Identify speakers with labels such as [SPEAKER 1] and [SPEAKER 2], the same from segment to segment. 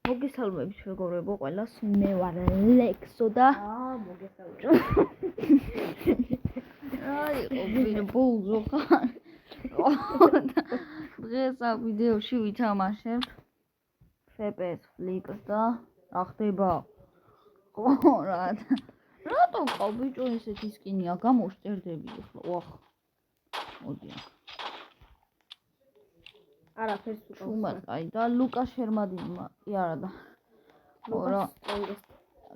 [SPEAKER 1] მოგესალმებით მეგობრებო ყველას, მე ვარ ლექსო და
[SPEAKER 2] მოგესალმებით.
[SPEAKER 1] აი, ოფიциально ბოლო ხარ. დღეს ამ ვიდეოში ვითამაშებთ FPS Flix და რა ხდება? ხო, რატომ ყავ ბიჭო ესეთი სკინია გამოვშტერდები ახლა, ვახ. მოდი.
[SPEAKER 2] არაფერს უკავს.
[SPEAKER 1] უმად, აი და ლუკას შერმადინმა, კი არა და.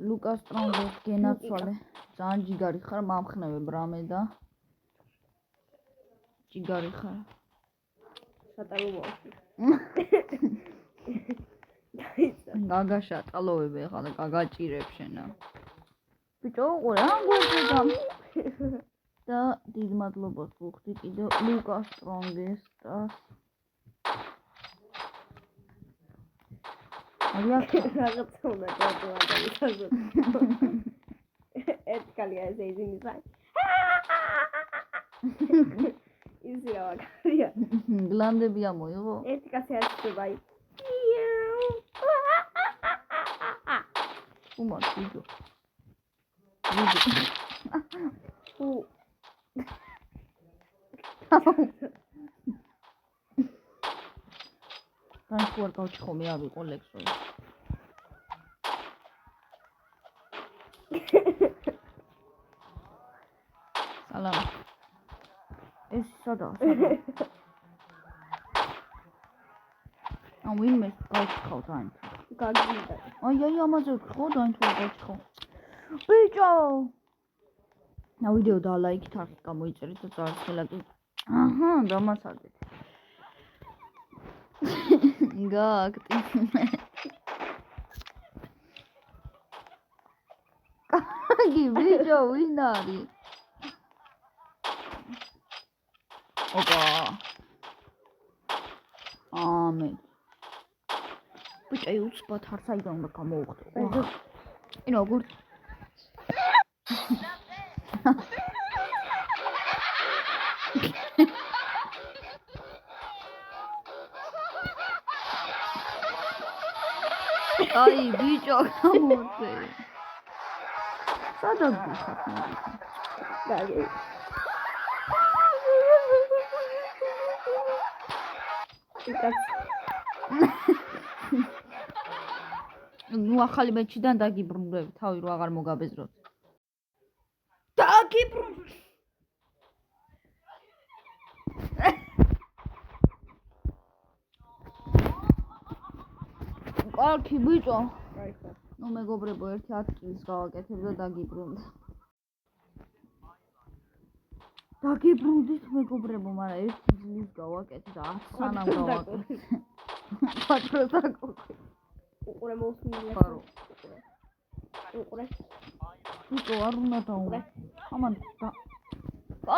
[SPEAKER 1] ლუკას სტრონგეს გენაცვალე. ძალიან ჯიგარი ხარ, მამხნევებ რამე და ჯიგარი ხარ.
[SPEAKER 2] შატალობავში.
[SPEAKER 1] გაგაშა ტალოვებ ახლა და გაგაჭირებ შენა. ბიჭო, ყურე, ან გვერდიდან. და დიდ მადლობას გუხდი კიდევ ლუკას სტრონგეს და
[SPEAKER 2] რაღაცა უნდა დავწერო. ერთ კალია ეს იძინისა. ისი რა ვაკარია.
[SPEAKER 1] გლანდები ამოიღო?
[SPEAKER 2] ერთი კაცი არ ხდება აი.
[SPEAKER 1] უმარ ბიჭო. თან ხوار გავჭხო მე ავიყო ლექსო. სალამ. ეს სადაა? ვინმე გავჭხავ თან.
[SPEAKER 2] გაგიდა.
[SPEAKER 1] აი ამაზე ხო თან თუ გავჭხო. ბიჭო. ვიდეო და ლაიქით არ გამოიწერეთ და წარსხელა კი. აჰა, დამასადეთ. გაკტი. კაგი ბიჭო, ვინ არის? ოპა. ამე. ბიჭო, უცბად არ საიდან უნდა გამოვხდე. ინ როგორ? აი ბიჭო გამორდე. სადაც გიხარ?
[SPEAKER 2] დაგი.
[SPEAKER 1] ნუ ახალი მეჩიდან დაგიბრუნდები, თავი რო აღარ მოგაბეზროთ. დაგიბრუნდ. კალკი ბიჭო.
[SPEAKER 2] აი ხო.
[SPEAKER 1] ნუ მეგობრებო, ერთი 10 კილს გავაკეთებ და დაგიბრუნდ. დაგიბრუნდით მეგობრებო, მაგრამ ერთი ძლივს გავაკეთე და 10 სანამ გავაკეთე. პატროს დაგოყე.
[SPEAKER 2] უყურე მოусმინე.
[SPEAKER 1] ხარო.
[SPEAKER 2] უყურე.
[SPEAKER 1] ბიჭო არ უნდა დაუმე. ამან და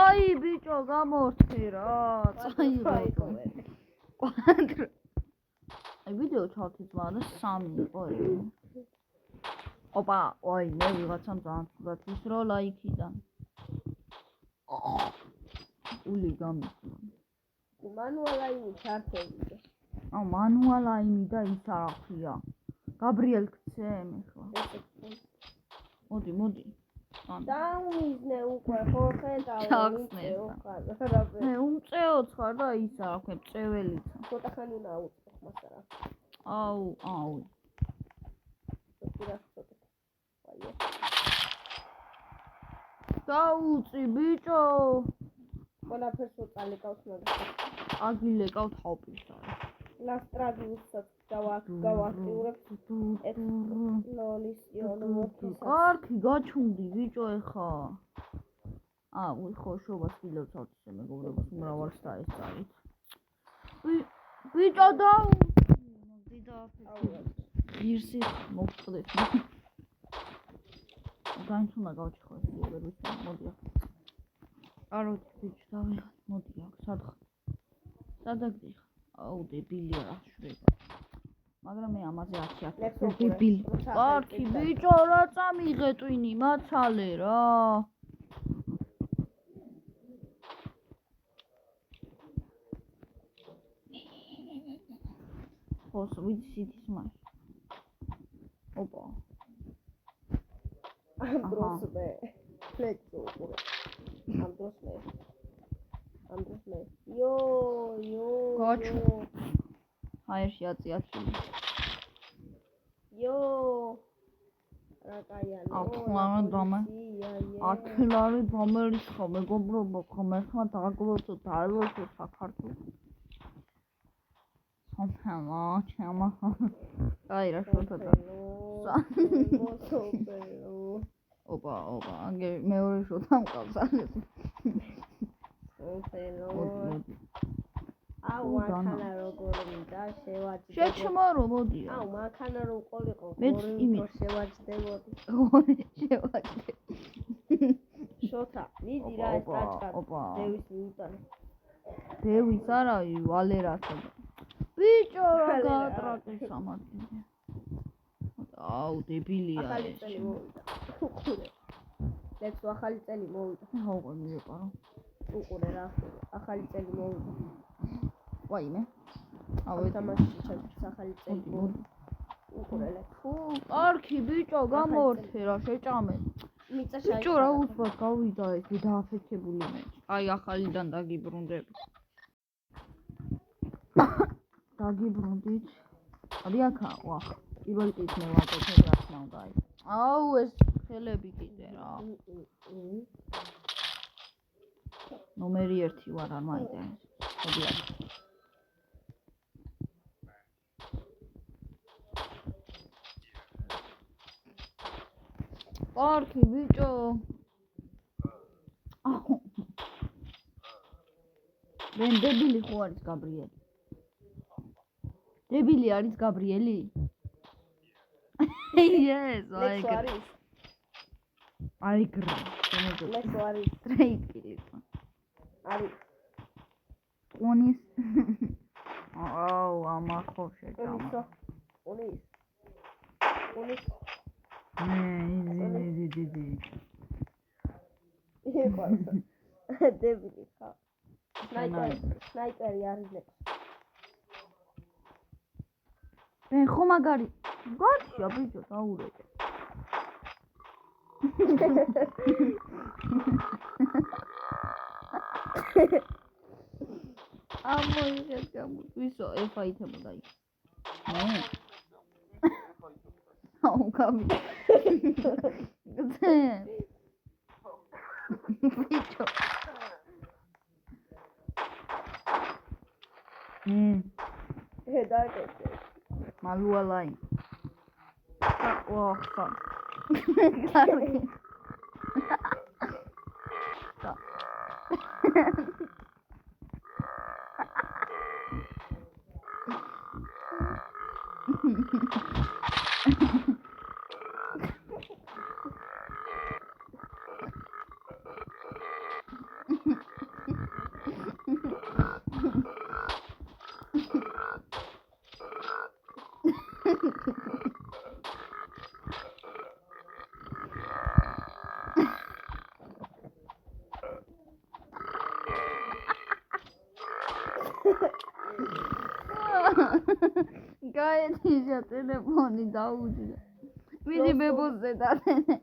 [SPEAKER 1] აი ბიჭო გამორთე რა. წაიღო. კვადრო. აი ვიდეო ჩავთვით მაგრამ 3 იყო ეს. ოპა, ой, მე ვიღაცამ ძალიან ცუდად ის რო ლაიქიდან. ული გამისვა.
[SPEAKER 2] მანუალაიმი ჩართები.
[SPEAKER 1] აუ მანუალაიმი და ის არაფია. გაბრიელ გცემ ახლა. მოდი.
[SPEAKER 2] დაუმიზნე უკვე ხო ხედავ.
[SPEAKER 1] მე უმწეოც ხარ და ის არ აქვს წეველიც.
[SPEAKER 2] ცოტა ხანი უნდა აუწყო მასარა.
[SPEAKER 1] აუ. დაუწი ბიჭო.
[SPEAKER 2] ყველაფერს უწალეკავს მაგას.
[SPEAKER 1] აგილეკავ თავპისა.
[SPEAKER 2] ლასტრადიუსაც გავაქტიურებ. ეს ლოლის იონო.
[SPEAKER 1] კარგი გაჩუნდი ბიჭო ეხა. ხო შობას გილოცავთ ესე მეგობრებო, მრავალს და ეს წარით. ბიჭო დაუწი. დიდა ღირსი მოვწყდეთ. განცუნა გავჭხო ეს ვერ ვიცი, მოდი ახლა. არო ბიჭო დავიღე, მოდი აქ სადღაც. სადაგდიხ. აუ დებილია რა შვება. მაგრამ მე ამაზე 10 დებილი. კარგი ბიჭო რა წამიღე ტვინი მაცალე რა. ხოს ვიცი სიტის მას. ოპა.
[SPEAKER 2] ამ დროს მე ფლექსი უყურე. ამ დროს მე. იო.
[SPEAKER 1] გაჩუ. აერში აწიაცილი.
[SPEAKER 2] იო. რა კაია.
[SPEAKER 1] აკმანა დამე. ათლარი დამერის ხო მეგობრობა კომერხმა დაგლოცო დაელოცო საქართველოს. სამჰამა ჩამა. აი რა შოთოდა. ოპა, აგე მეორე შოთა მყავს აღეს.
[SPEAKER 2] აუ მანქანა როგორ მინდა შევაჭდე.
[SPEAKER 1] შეჩმარო მოდია.
[SPEAKER 2] აუ მანქანა რო ყოლიყო
[SPEAKER 1] მეც იმით
[SPEAKER 2] შევაჭდებოდი.
[SPEAKER 1] შევაჭდე.
[SPEAKER 2] შოთა, მიდი რა ეს ტაჭკა. დევის მიუტანე.
[SPEAKER 1] დევის არა, ვალერასა. ბიჭო რა გაატრაკე სამართლია. აუ დებილია
[SPEAKER 2] ახალი
[SPEAKER 1] ეს.
[SPEAKER 2] წელი მოვიდა. უყურე. ლექსო ახალი წელი მოვიდა.
[SPEAKER 1] აუ მიეყარო.
[SPEAKER 2] უყურე რა. ახალი წელი მოვიდა.
[SPEAKER 1] ვაიმე. აუ
[SPEAKER 2] თამაში ჩემს ახალი წელი მოვიდა. უყურე ლექსო.
[SPEAKER 1] ფუ, არქი ბიჭო გამორთე რა შეჭამე.
[SPEAKER 2] მიწა
[SPEAKER 1] ბიჭო რა უცბად გავიდა ეს დააფეთქებული მე. აი ახალიდან დაგიბრუნდები. დაგიბრუნდით. რიაკა ვახ. იბოლტის მე ვაკეთებ რა თქმა უნდა. აუ ეს ხელები კიდე რა. ნომერი 1 ვარ არ მაინტერესებს. მოდი აქ. არქი ბიჭო. აუ. ვენ დებილი ხო არის გაბრიელი? დებილი არის გაბრიელი? Yes,
[SPEAKER 2] ლექსო არის.
[SPEAKER 1] აი გრ.
[SPEAKER 2] ლექსო არის.
[SPEAKER 1] ტრეიკილი.
[SPEAKER 2] არის.
[SPEAKER 1] ონის. აუ, ამა ხო შეჭამა.
[SPEAKER 2] ონის.
[SPEAKER 1] დი.
[SPEAKER 2] იყო. დებილი ხა. სნაიპერი არის ლექსო.
[SPEAKER 1] ხო მაგარი. გორჩა ბიჭო დაურეკე. ამოიღეთ გამოვისო ეფაითებოდა იქ. აუ გამი. ბიჭო.
[SPEAKER 2] დაგეკე.
[SPEAKER 1] მალუალაი. ოხა. კარგი. გაეთიშა ტელეფონი დაუჭირა. მიდი მებოზე დადენე.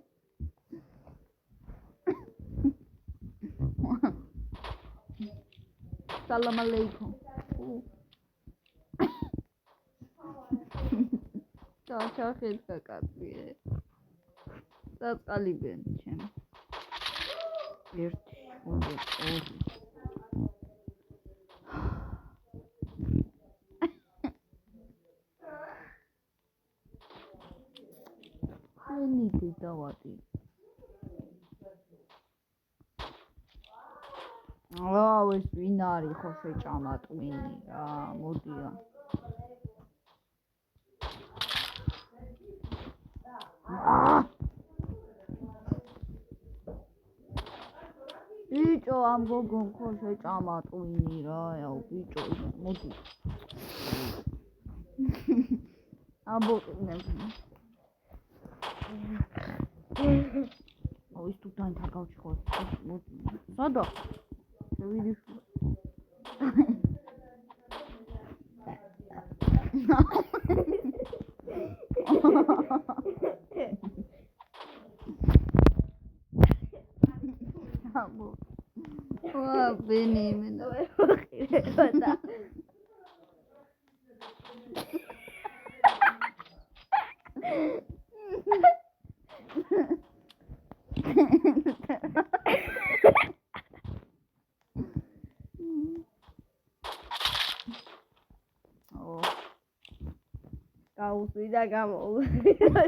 [SPEAKER 1] სალამ ალეიქუმ. ჩახედა კაცი. დაწყალიბენ ჩემ. 1 2 ნიდი დავადი. აუ ეს ვინ არის ხო შეჭამა ტვინი რა მოდია. ბიჭო ამ გოგონ ხო შეჭამა ტვინი რა აუ ბიჭო მოდი. აბოტნები. აუ ის თუ დაინთა გავჩხო. სადა? შევიდი. ვა ბენი იმენა
[SPEAKER 2] ხირებოდა. გაუსვიდა გამოუვიდა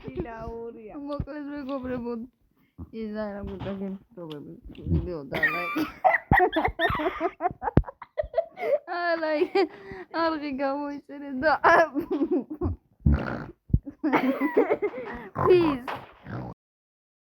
[SPEAKER 2] შეაურია
[SPEAKER 1] მოკლედ მეგობრებო ის არა გაგემშვიდობები ვიდეო და ლაიქ არღი გამოიწერე და please